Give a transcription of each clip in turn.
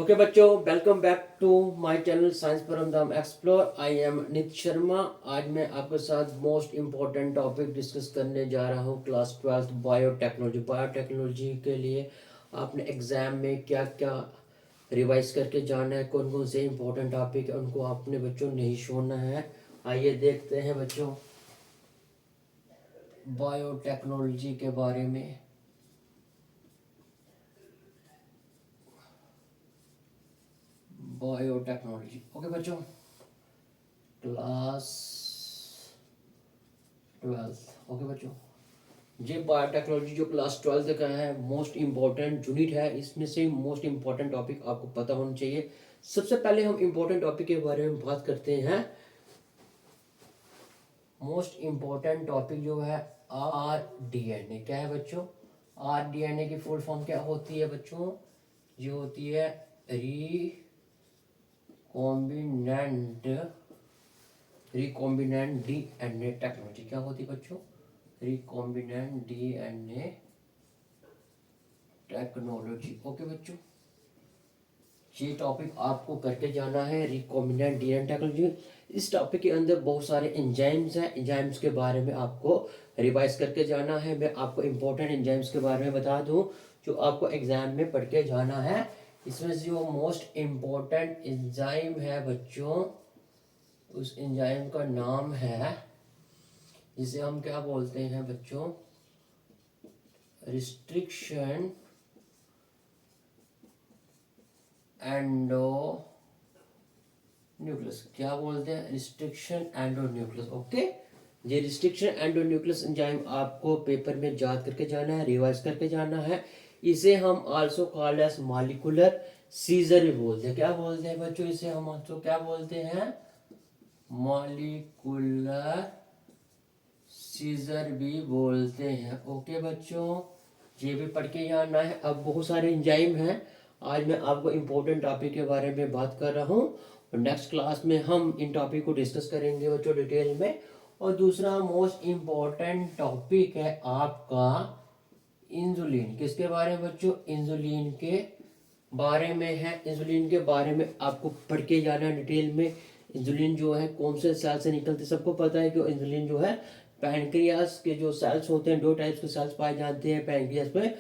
Okay बच्चों, welcome back to my channel science Paramdham explore. I am Nit Sharma. आज मैं आपके साथ मोस्ट इम्पोर्टेंट टॉपिक डिस्कस करने जा रहा हूँ। Class 12 biotechnology. बायोटेक्नोलॉजी के लिए आपने एग्जाम में क्या क्या रिवाइज करके जाना है, कौन कौन से इम्पोर्टेंट टॉपिक है उनको आपने बच्चों नहीं छोड़ना है। आइए देखते हैं बच्चों बायोटेक्नोलॉजी के बारे में। बायोटेक्नोलॉजी ओके बच्चों, क्लास 12 ओके बच्चों। ये बायोटेक्नोलॉजी जो क्लास 12 का है मोस्ट इम्पॉर्टेंट यूनिट है। इसमें से मोस्ट इम्पॉर्टेंट टॉपिक आपको पता होना चाहिए। सबसे पहले हम इम्पोर्टेंट टॉपिक के बारे में बात करते हैं। मोस्ट इम्पॉर्टेंट टॉपिक जो है RDNA क्या है बच्चों? RDNA की फुल फॉर्म क्या होती है बच्चों? ये होती है रिकॉम्बिनेंट DNA टेक्नोलॉजी। क्या होती है बच्चों? रिकॉम्बिनेंट DNA टेक्नोलॉजी ओके बच्चों। ये टॉपिक आपको करके जाना है, रिकॉम्बिनेंट DNA टेक्नोलॉजी। इस टॉपिक के अंदर बहुत सारे एंजाइम्स हैं। एंजाइम्स के बारे में आपको रिवाइज करके जाना है। मैं आपको इम्पोर्टेंट एंजाइम्स के बारे में बता दूं जो आपको एग्जाम में पढ़ के जाना है। इसमें से जो मोस्ट इम्पोर्टेंट एंजाइम है बच्चों, उस एंजाइम का नाम है, जिसे हम क्या बोलते हैं बच्चों? Restriction endo nucleus. क्या बोलते हैं? Restriction endo nucleus okay. ये रिस्ट्रिक्शन एंडो न्यूक्लियस एंजाइम आपको पेपर में याद करके जाना है, रिवाइज करके जाना है। इसे हम also called as molecular scissor भी बोलते हैं। क्या बोलते हैं बच्चों? इसे हम आल्सो क्या बोलते हैं? मॉलिक्यूलर सीजर भी बोलते हैं ओके बच्चों। ये भी पढ़ के जाना है। अब बहुत सारे एंजाइम हैं। आज मैं आपको इम्पोर्टेंट टॉपिक के बारे में बात कर रहा हूँ और नेक्स्ट क्लास में हम इन टॉपिक को डिस्कस करेंगे बच्चों डिटेल में। और दूसरा मोस्ट इम्पोर्टेंट टॉपिक है आपका इंसुलिन। किसके बारे में बच्चों? इंसुलिन के बारे में है। इंसुलिन के बारे में आपको पढ़ के जाना है डिटेल में। इंसुलिन जो है कौन से सेल से निकलते, सबको पता है कि इंसुलिन जो है पैनक्रियास के जो सेल्स होते हैं, दो टाइप्स के सेल्स पाए जाते हैं पैनक्रियास में।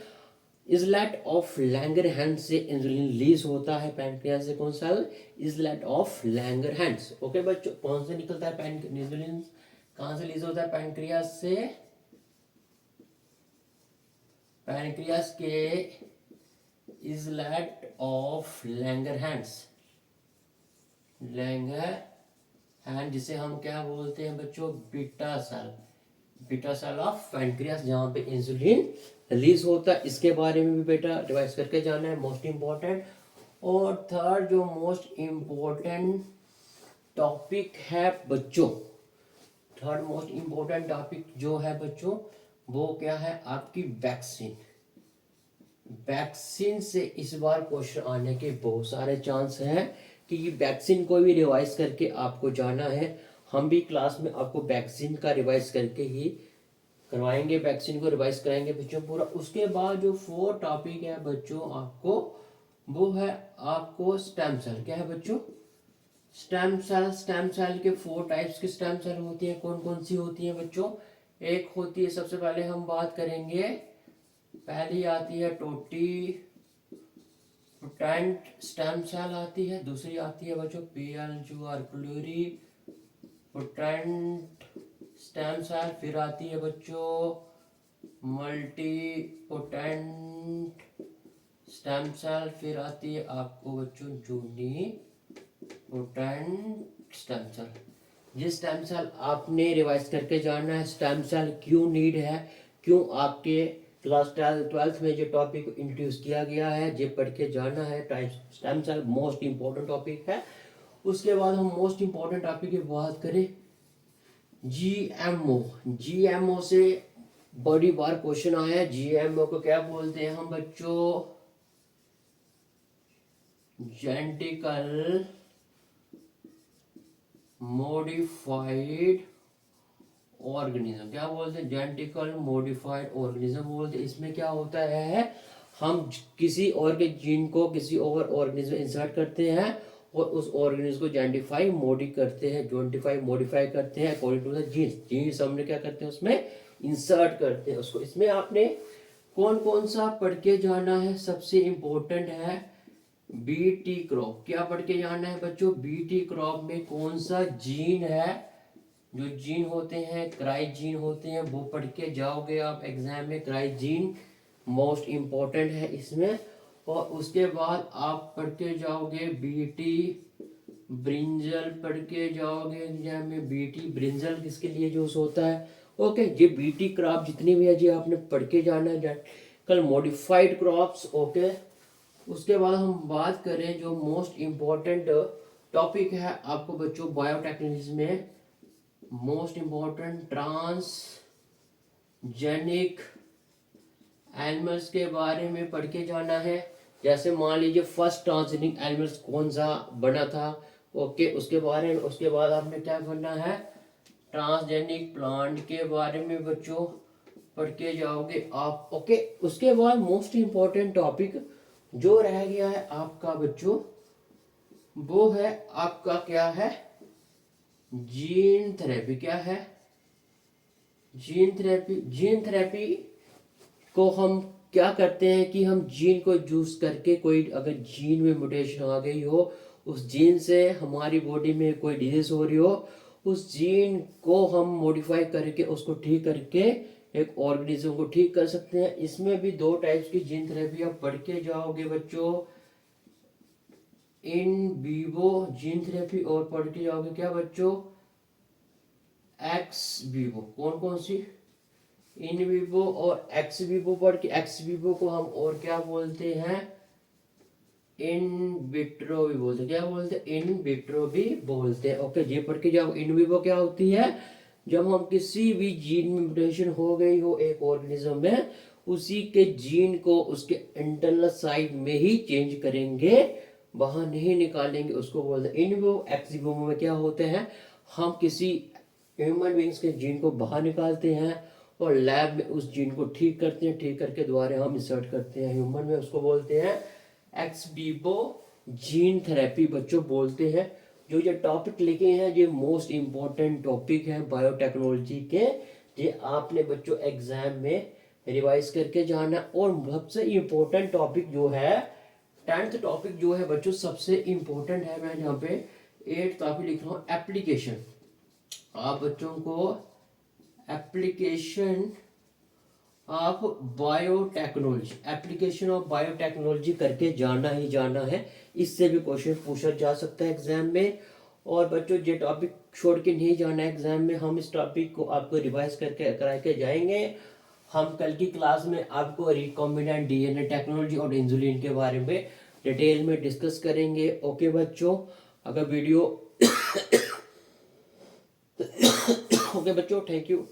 इजलेट ऑफ लैंगरहैंस से इंसुलिन रिलीज होता है पैनक्रियास से। कौन सा? इजलेट ऑफ लैंगरहैंस ओके बच्चों। कौन से निकलता है इंसुलिन? कहां से रिलीज होता है? पैनक्रियास से। पैनक्रियास के इजलेट ऑफ लैंगरहैंस जिसे हम क्या बोलते हैं बच्चों? Beta cell. Beta cell of pancreas, जहां पे इंसुलिन रिलीज होता है। इसके बारे में भी बेटा रिवाइज करके जाना है, मोस्ट इम्पोर्टेंट। और थर्ड जो मोस्ट इम्पोर्टेंट टॉपिक है बच्चों, थर्ड मोस्ट इम्पोर्टेंट टॉपिक जो है बच्चों, वो क्या है? आपकी वैक्सीन। वैक्सीन से इस बार क्वेश्चन आने के बहुत सारे चांस हैं कि ये वैक्सीन को भी रिवाइज करके आपको जाना है। हम भी क्लास में आपको वैक्सीन का रिवाइज करके ही करवाएंगे, वैक्सीन को रिवाइज कराएंगे बच्चों पूरा। उसके बाद जो फोर्थ टॉपिक है बच्चों आपको, वो है आपको स्टेम सेल। क्या है बच्चों? Stem cell. स्टेम सेल के 4 टाइप्स की स्टेम सेल होती है। कौन कौन सी होती है बच्चों? एक होती है, सबसे पहले हम बात करेंगे, पहली आती है टोटी पोटेंट स्टेम सेल आती है। दूसरी आती है बच्चों PL जो आर्कुलरी पोटेंट स्टेम सेल। फिर आती है बच्चों मल्टी पोटेंट स्टेम सेल। फिर आती है आपको बच्चों जूनी पोटेंट स्टेम सेल। ये स्टेम सेल आपने रिवाइज करके जाना है। स्टेम सेल क्यों नीड है, क्यों आपके क्लास 12th में जो टॉपिक इंट्रोड्यूस किया गया है, ये पढ़ के जाना है। Type stem cell most important topic है। उसके बाद हम मोस्ट इम्पोर्टेंट टॉपिक की बात करें, GMO। GMO से बड़ी बार क्वेश्चन आया है। GMO को क्या बोलते हैं हम बच्चों? Genetical modified organism. क्या बोलते हैं? जेनेटिकल मॉडिफाइड ऑर्गेनिज्म बोलते हैं। इसमें क्या होता है? हम किसी और के जीन को किसी और ऑर्गेनिज्म में इंसर्ट करते हैं और उस ऑर्गेनिज्म को जेंटिफाई मॉडिफाई करते हैं अकॉर्डिंग टू द जीन्स हमने क्या करते हैं उसमें इंसर्ट करते हैं उसको। इसमें आपने कौन कौन सा पढ़ के जाना है, सबसे इंपॉर्टेंट है बीटी क्रॉप। क्या पढ़ के जाना है बच्चों, बीटी क्रॉप में कौन सा जीन है, जो जीन होते हैं क्राइज जीन होते हैं वो पढ़ के जाओगे आप एग्जाम में। क्राइज जीन मोस्ट इम्पोर्टेंट है इसमें। और उसके बाद आप पढ़ के जाओगे बीटी ब्रिंजल पढ़ के जाओगे एग्जाम में। बीटी ब्रिंजल किसके लिए यूज होता है, ओके। ये बीटी क्रॉप जितनी भी है जी आपने पढ़ के जाना है। कल मॉडिफाइड क्रॉप्स, ओके। उसके बाद हम बात करें जो मोस्ट इम्पोर्टेंट टॉपिक है आपको बच्चों बायोटेक्नोलॉजी में, मोस्ट इम्पोर्टेंट ट्रांसजेनिक एनिमल्स के बारे में पढ़ के जाना है। जैसे मान लीजिए फर्स्ट ट्रांसजेनिक एनिमल्स कौन सा बना था, ओके। उसके बारे में उसके बाद आपने क्या करना है, ट्रांसजेनिक प्लांट के बारे में बच्चों पढ़ के जाओगे आप, ओके। उसके बाद मोस्ट इम्पोर्टेंट टॉपिक जो रह गया है आपका बच्चों वो है आपका क्या है, जीन थेरेपी। क्या है, जीन थेरेपी को हम क्या करते हैं कि हम जीन को यूज करके, कोई अगर जीन में म्यूटेशन आ गई हो, उस जीन से हमारी बॉडी में कोई डिजीज हो रही हो, उस जीन को हम मॉडिफाई करके उसको ठीक करके एक ऑर्गेनिज्म को ठीक कर सकते हैं। इसमें भी दो टाइप्स की जीन थेरेपी आप पढ़ के जाओगे बच्चों, इन विवो जीन थेरेपी और पढ़ के जाओगे क्या बच्चों, एक्स विवो। कौन कौन सी, इन विवो और एक्स विवो पढ़ के, एक्स विवो को हम और क्या बोलते हैं, इन विट्रो भी बोलते हैं। क्या बोलते हैं, इन विट्रो भी बोलते हैं, ओके। ये पढ़ के जाओ। इन विवो क्या होती है, जब हम किसी भी जीन में म्यूटेशन हो गई हो एक ऑर्गेनिज्म में, उसी के जीन को उसके इंटरनल साइड में ही चेंज करेंगे, बाहर नहीं निकालेंगे, उसको बोलते हैं इन विवो। एक्स विवो में क्या होते हैं, हम किसी ह्यूमन बींग्स के जीन को बाहर निकालते हैं और लैब में उस जीन को ठीक करते हैं, ठीक करके दोबारा हम इंसर्ट करते हैं ह्यूमन में, उसको बोलते हैं एक्स विवो जीन थेरेपी बच्चों बोलते हैं। जो ये टॉपिक लिखे हैं ये मोस्ट इम्पोर्टेंट टॉपिक है बायोटेक्नोलॉजी के, ये आपने बच्चों एग्जाम में रिवाइज करके जाना। और सबसे इम्पोर्टेंट टॉपिक जो है 10th टॉपिक जो है बच्चों सबसे इम्पोर्टेंट है, मैं यहाँ पे 8 टॉपिक लिख रहा हूँ, एप्लीकेशन। आप बच्चों को application of biotechnology, application of biotechnology करके जाना ही जाना है। इससे भी क्वेश्चन पूछा जा सकता है एग्जाम में। और बच्चों ये टॉपिक छोड़ के नहीं जाना है एग्जाम में, हम इस टॉपिक को आपको रिवाइज करके करा के जाएंगे। हम कल की क्लास में आपको रिकॉम्बिनेंट डीएनए टेक्नोलॉजी और इंसुलिन के बारे में डिटेल में डिस्कस करेंगे, ओके बच्चों। अगर वीडियो ओके बच्चों, थैंक यू।